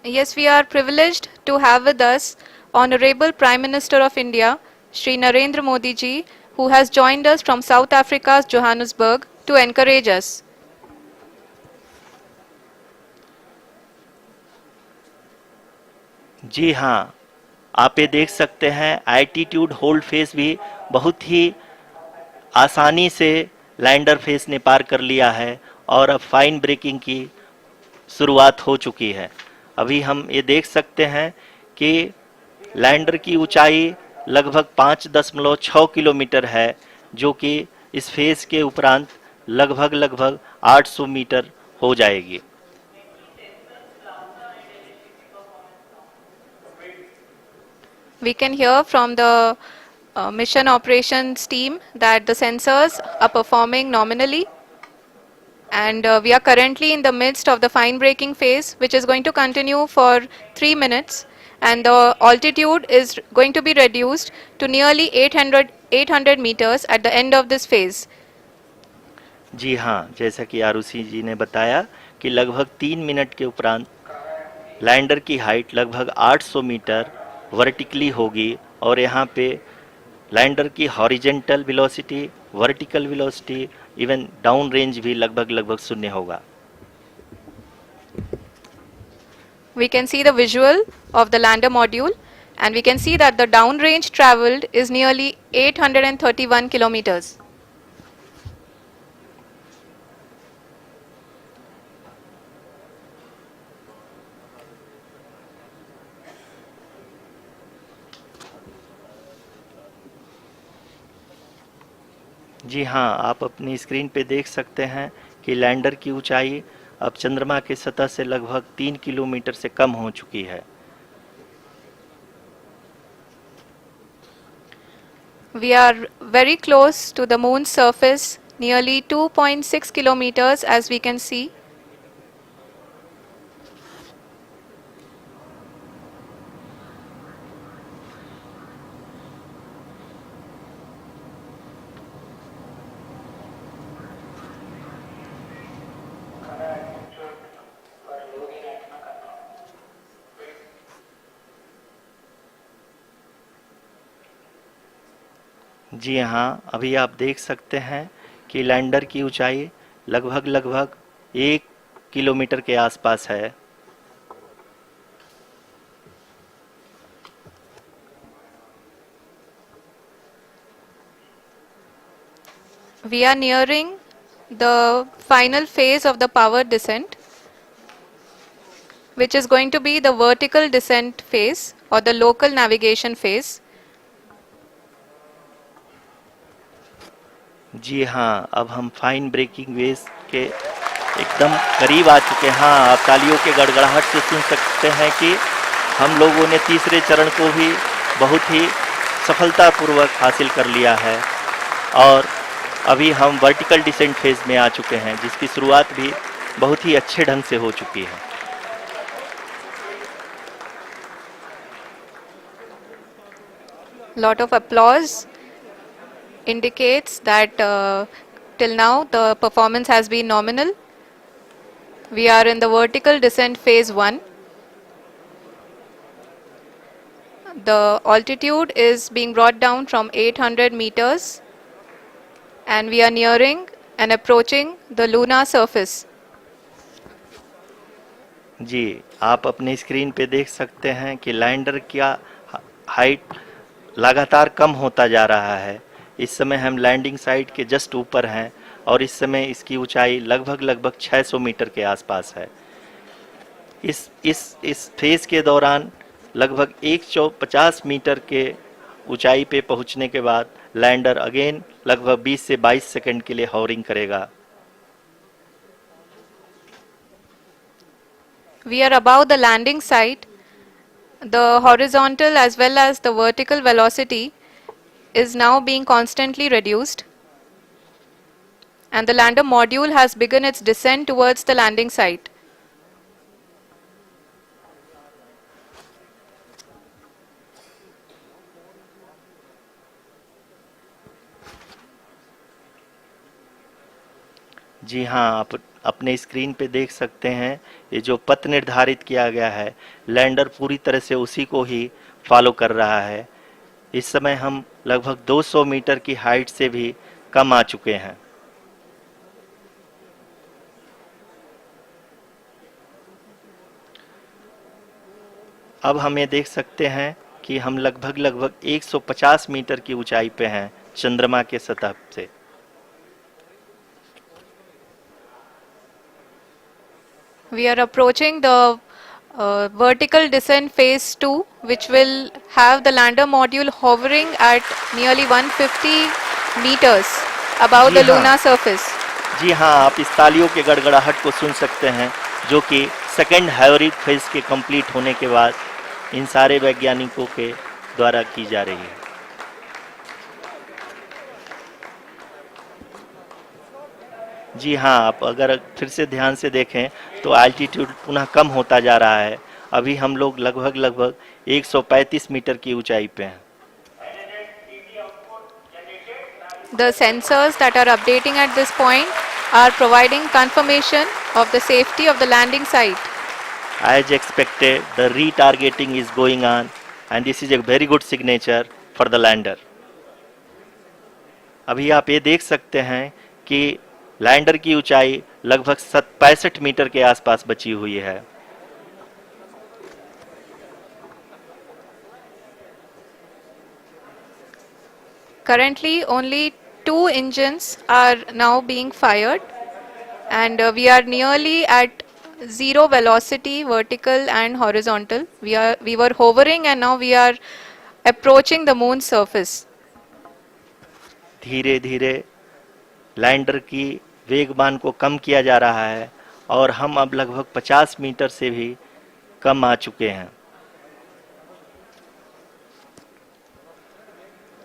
Yes, we are privileged to have with us Honorable Prime Minister of India, Shri Narendra Modi ji, who has joined us from South Africa's Johannesburg to encourage us. जी हाँ, आप ये देख सकते हैं altitude hold face भी बहुत ही आसानी से लैंडर फेस ने पार कर लिया है और अब फाइन ब्रेकिंग की शुरुआत हो चुकी है। अभी हम ये देख सकते हैं कि लैंडर की ऊंचाई लगभग 5.6 किलोमीटर है, जो कि इस फेज के उपरांत लगभग लगभग 800 मीटर हो जाएगी। We can hear from the mission operations team that the sensors are performing nominally, and we are currently in the midst of the fine braking phase, which is going to continue for 3 minutes, and the altitude is going to be reduced to nearly 800 meters at the end of this phase. जी हाँ, जैसा कि आरुषि जी ने बताया कि लगभग 3 minute के उपरांत lander की हाइट लगभग 800 मीटर वर्टिकली होगी और यहाँ पे लैंडर की horizontal velocity, vertical velocity, even down range भी लगभग लगभग शून्य होगा। We can see the visual of the lander module, and we can see that the downrange traveled is nearly 831 kilometers. जी हाँ, आप अपनी स्क्रीन पे देख सकते हैं कि लैंडर की ऊंचाई अब चंद्रमा की सतह से लगभग 3 किलोमीटर से कम हो चुकी है। We are very close to the moon's surface, nearly 2.6 kilometers as we can see. जी हाँ, अभी आप देख सकते हैं कि लैंडर की ऊंचाई लगभग लगभग 1 किलोमीटर के आसपास है। We are nearing the final phase of the power descent, which is going to be the vertical descent phase or the local navigation phase. जी हाँ, अब हम फाइन ब्रेकिंग वेव के एकदम करीब आ चुके हैं। हाँ, आप तालियों के गड़गड़ाहट से सुन सकते हैं कि हम लोगों ने तीसरे चरण को भी बहुत ही सफलतापूर्वक हासिल कर लिया है और अभी हम वर्टिकल डिसेंट फेज में आ चुके हैं, जिसकी शुरुआत भी बहुत ही अच्छे ढंग से हो चुकी है। Lot of applause indicates that till now the performance has been nominal. We are in the vertical descent phase 1. The altitude is being brought down from 800 meters, and we are nearing and approaching the lunar surface. जी, आप अपनी screen पे देख सकते हैं कि lander का height लगातार कम होता जा रहा है। इस समय हम लैंडिंग साइट के जस्ट ऊपर हैं और इस समय इसकी ऊंचाई लगभग लगभग 600 मीटर के आसपास है। इस फेज के दौरान लगभग 150 मीटर के ऊंचाई पे पहुंचने के बाद लैंडर अगेन लगभग 20 से 22 सेकंड के लिए हॉवरिंग करेगा। We are above the landing site. The horizontal as well as the vertical velocity is now being constantly reduced, and the lander module has begun its descent towards the landing site. जी हाँ, आप अपने screen पे देख सकते हैं, ये जो पथ निर्धारित किया गया है, लैंडर पूरी तरह से उसी को ही फॉलो कर रहा है। इस समय हम लगभग 200 मीटर की हाइट से भी कम आ चुके हैं। अब हम ये देख सकते हैं कि हम लगभग 150 मीटर की ऊंचाई पे हैं चंद्रमा के सतह से। We are approaching the vertical descent phase 2, which will have the lander module hovering at nearly 150 meters above ji the हाँ। lunar surface. जी हाँ, आप इस तालियों के गड़गड़ाहट को सुन सकते हैं, जो कि सेकेंड हाइब्रिड फेज के कंप्लीट होने के बाद इन सारे वैज्ञानिकों के द्वारा की जा रही है। जी हाँ, आप अगर फिर से ध्यान से देखें तो एल्टीट्यूड पुनः कम होता जा रहा है। अभी हम लोग लगभग 135 मीटर की ऊंचाई पे हैं। The sensors that are updating at this point are providing confirmation of the safety of the landing site. As expected, the retargeting is going on and this is a very good signature for the lander. अभी आप ये देख सकते हैं कि lander की ऊंचाई लगभग 65 मीटर के आसपास बची हुई है। Currently, only 2 engines are now being fired, and we are nearly at zero velocity, vertical and horizontal. We were hovering, and now we are approaching the moon's surface. धीरे धीरे लैंडर की वेगमान को कम किया जा रहा है और हम अब लगभग 50 मीटर से भी कम आ चुके हैं।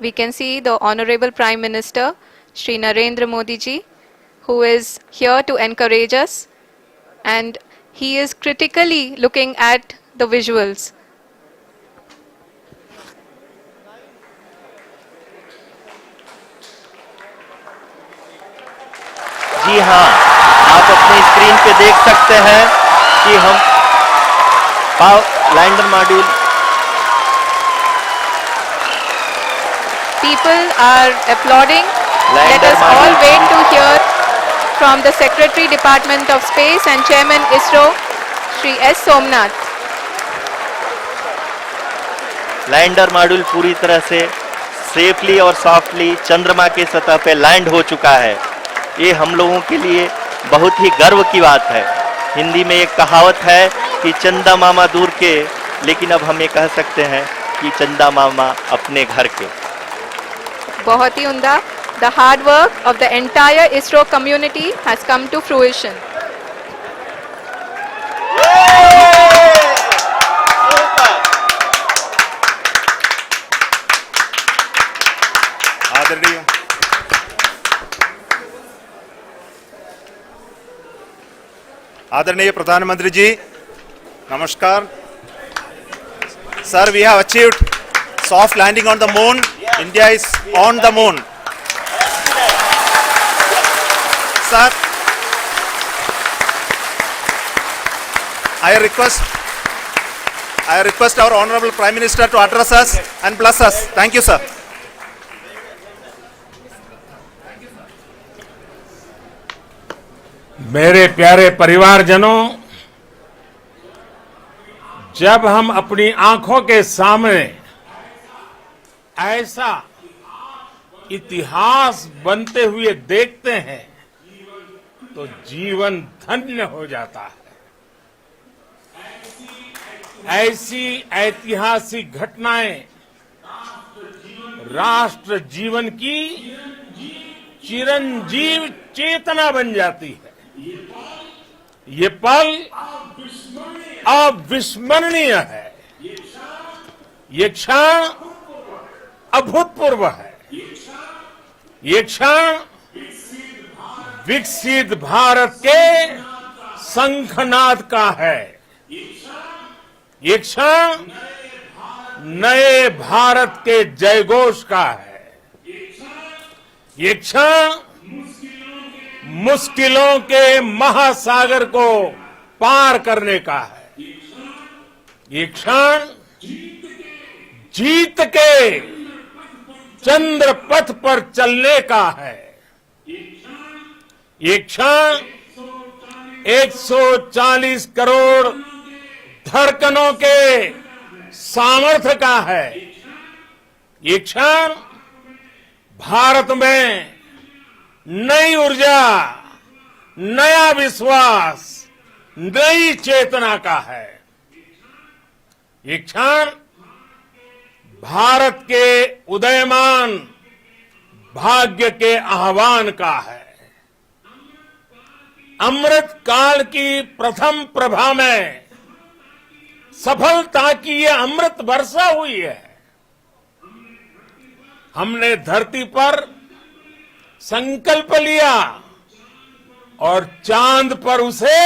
We can see the Honorable Prime Minister, Shri Narendra Modi ji, who is here to encourage us, and he is critically looking at the visuals. जी हाँ, आप अपनी स्क्रीन पे देख सकते हैं कि हम lander module People are applauding. Let Lander us all module. wait to hear from the Secretary Department of Space and Chairman ISRO, Shri S. Somnath. Lander module पूरी तरह से सेफली और सॉफ्टली चंद्रमा के सतह पे लैंड हो चुका है। ये हम लोगों के लिए बहुत ही गर्व की बात है। हिंदी में एक कहावत है कि चंदा मामा दूर के, लेकिन अब हम ये कह सकते हैं कि चंदा मामा अपने घर के। बहुत ही उम्दा. The hard work of the entire ISRO community has come to fruition. आदरणीय आदरणीय प्रधानमंत्री जी, नमस्कार। Sir, we have achieved soft landing on the moon. India is on the moon. Sir, I request our Honorable Prime Minister to address us and bless us. Thank you, sir. मेरे प्यारे परिवारजनों, जब हम अपनी आंखों के सामने ऐसा इतिहास बनते हुए देखते हैं तो जीवन धन्य हो जाता है। ऐसी ऐतिहासिक घटनाएं राष्ट्र जीवन की चिरंजीव चेतना बन जाती है। ये पल अविस्मरणीय है। ये क्षण अभूतपूर्व है। ये क्षण विकसित भारत के शंखनाद का है। ये क्षण नए भारत के जयघोष का है। ये क्षण मुश्किलों के महासागर को पार करने का है। ये क्षण जीत के चंद्र पथ पर चलने का है। ये क्षण 140 करोड़ धड़कनों के सामर्थ्य का है। ये क्षण भारत में नई ऊर्जा, नया विश्वास, नई चेतना का है। ये क्षण भारत के उदयमान भाग्य के आह्वान का है। अमृत काल की प्रथम प्रभा में सफलता की ये अमृत वर्षा हुई है। हमने धरती पर संकल्प लिया और चांद पर उसे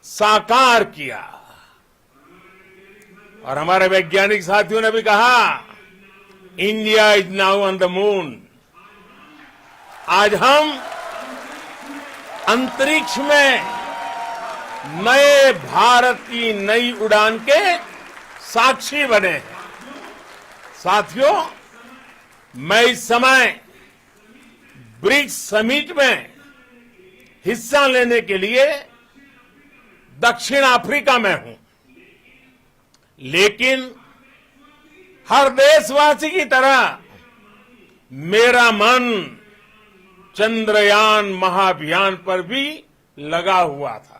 साकार किया। और हमारे वैज्ञानिक साथियों ने भी कहा, India is now on the moon. आज हम अंतरिक्ष में नए भारत की नई उड़ान के साक्षी बने हैं। साथियों, मैं इस समय ब्रिक्स समिट में हिस्सा लेने के लिए दक्षिण अफ्रीका में हूं, लेकिन हर देशवासी की तरह मेरा मन चंद्रयान महाअभियान पर भी लगा हुआ था।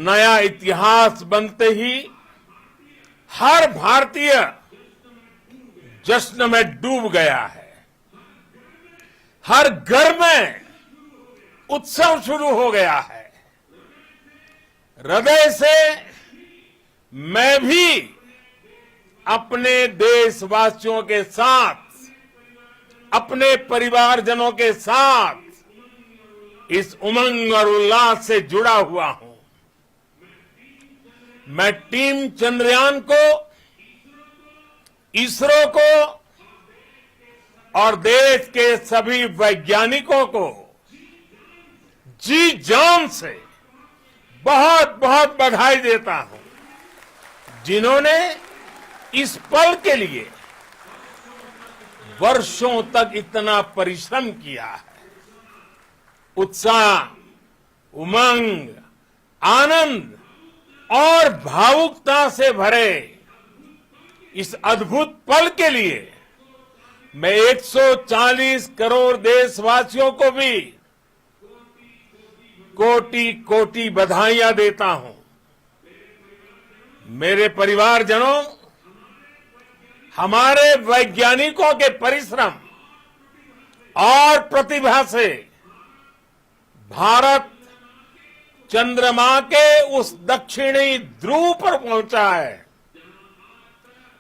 नया इतिहास बनते ही हर भारतीय जश्न में डूब गया है। हर घर में उत्सव शुरू हो गया है। हृदय से मैं भी अपने देशवासियों के साथ, अपने परिवारजनों के साथ इस उमंग और उल्लास से जुड़ा हुआ हूं। मैं टीम चंद्रयान को, इसरो को और देश के सभी वैज्ञानिकों को जी जान से बहुत बहुत बधाई देता हूं, जिन्होंने इस पल के लिए वर्षों तक इतना परिश्रम किया है। उत्साह, उमंग, आनंद और भावुकता से भरे इस अद्भुत पल के लिए मैं 140 करोड़ देशवासियों को भी कोटि कोटि बधाइयां देता हूं। मेरे परिवारजनों, हमारे वैज्ञानिकों के परिश्रम और प्रतिभा से भारत चंद्रमा के उस दक्षिणी ध्रुव पर पहुंचा है,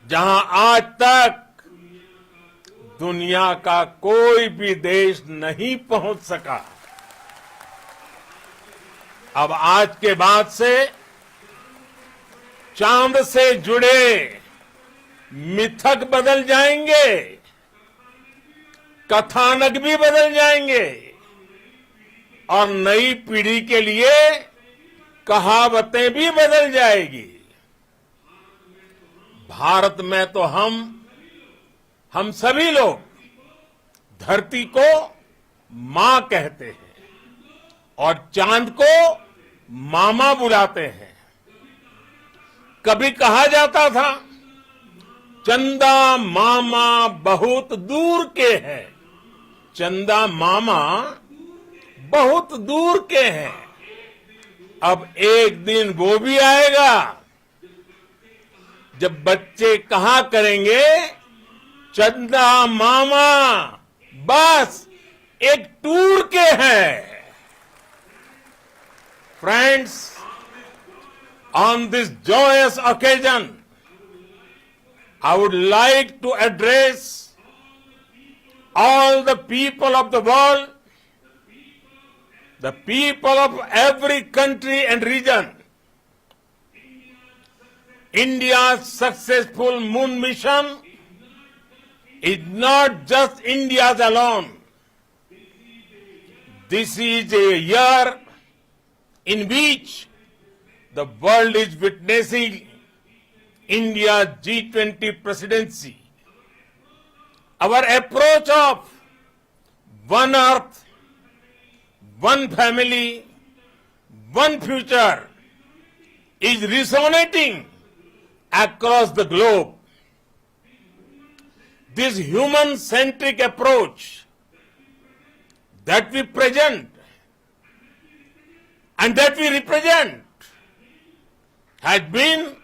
जहां आज तक दुनिया का कोई भी देश नहीं पहुंच सका। अब आज के बाद से चांद से जुड़े मिथक बदल जाएंगे, कथानक भी बदल जाएंगे और नई पीढ़ी के लिए कहावतें भी बदल जाएगी। भारत में तो हम सभी लोग धरती को मां कहते हैं और चांद को मामा बुलाते हैं। कभी कहा जाता था, चंदा मामा बहुत दूर के हैं। चंदा मामा बहुत दूर के हैं। अब एक दिन वो भी आएगा जब बच्चे कहा करेंगे, चंदा मामा बस एक टूर के हैं। Friends, on this joyous occasion, I would like to address all the people of the world, the people of every country and region. India's successful moon mission is not just India's alone. This is a year in which the world is witnessing India's G20 presidency. Our approach of one earth, one family, one future is resonating across the globe. This human-centric approach that we present and that we represent has been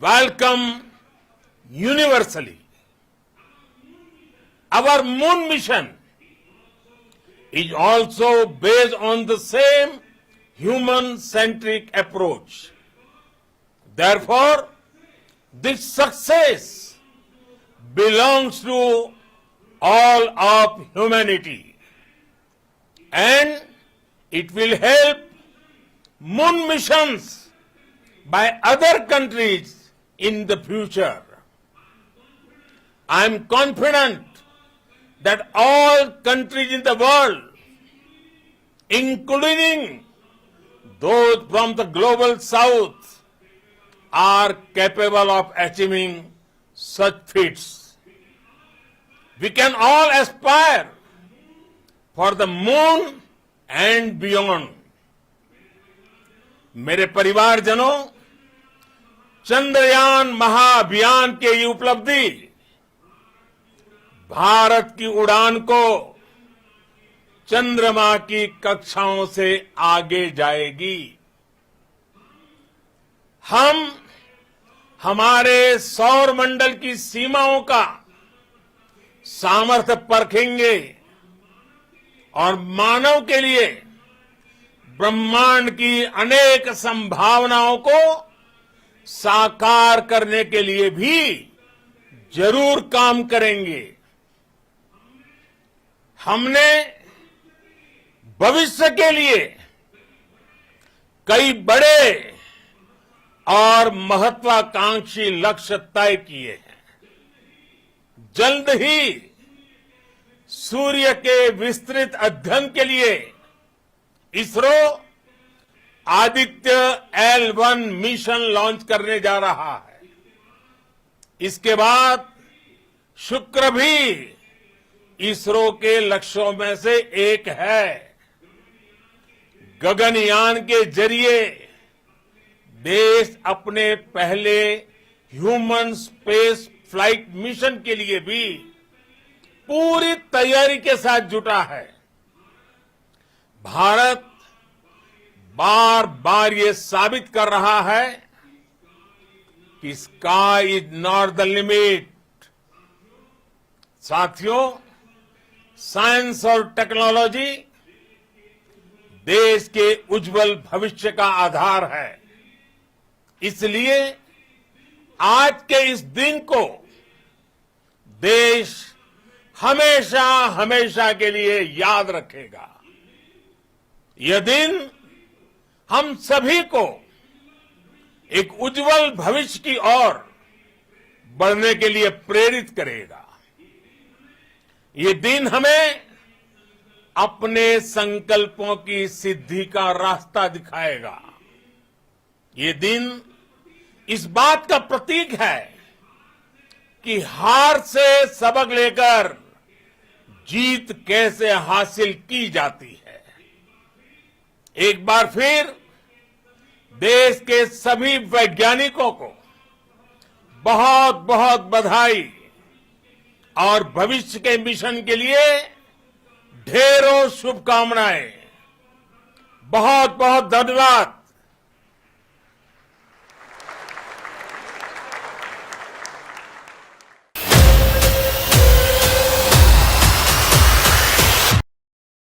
welcomed universally. Our moon mission is also based on the same human-centric approach. Therefore, this success belongs to all of humanity, and it will help moon missions by other countries in the future. I am confident that all countries in the world, including those from the global south, are capable of achieving such feats. We can all aspire for the moon and beyond. मेरे परिवारजनों, चंद्रयान महाअभियान के ये उपलब्धि भारत की उड़ान को चंद्रमा की कक्षाओं से आगे जाएगी। हम हमारे सौर मंडल की सीमाओं का सामर्थ्य परखेंगे और मानव के लिए ब्रह्मांड की अनेक संभावनाओं को साकार करने के लिए भी जरूर काम करेंगे। हमने भविष्य के लिए कई बड़े और महत्वाकांक्षी लक्ष्य तय किए हैं। जल्द ही सूर्य के विस्तृत अध्ययन के लिए ISRO Aditya L1 mission launch करने जा रहा है। इसके बाद शुक्र भी इसरो के लक्ष्यों में से एक है। गगनयान के जरिए देश अपने पहले ह्यूमन स्पेस फ्लाइट मिशन के लिए भी पूरी तैयारी के साथ जुटा है। भारत बार बार ये साबित कर रहा है कि sky is not the limit. साथियों, साइंस और टेक्नोलॉजी देश के उज्जवल भविष्य का आधार है। इसलिए आज के इस दिन को देश हमेशा हमेशा के लिए याद रखेगा। यह दिन हम सभी को एक उज्जवल भविष्य की ओर बढ़ने के लिए प्रेरित करेगा। ये दिन हमें अपने संकल्पों की सिद्धि का रास्ता दिखाएगा। ये दिन इस बात का प्रतीक है कि हार से सबक लेकर जीत कैसे हासिल की जाती है। एक बार फिर देश के सभी वैज्ञानिकों को बहुत बहुत बधाई और भविष्य के मिशन के लिए ढेरों शुभकामनाएं। बहुत बहुत धन्यवाद।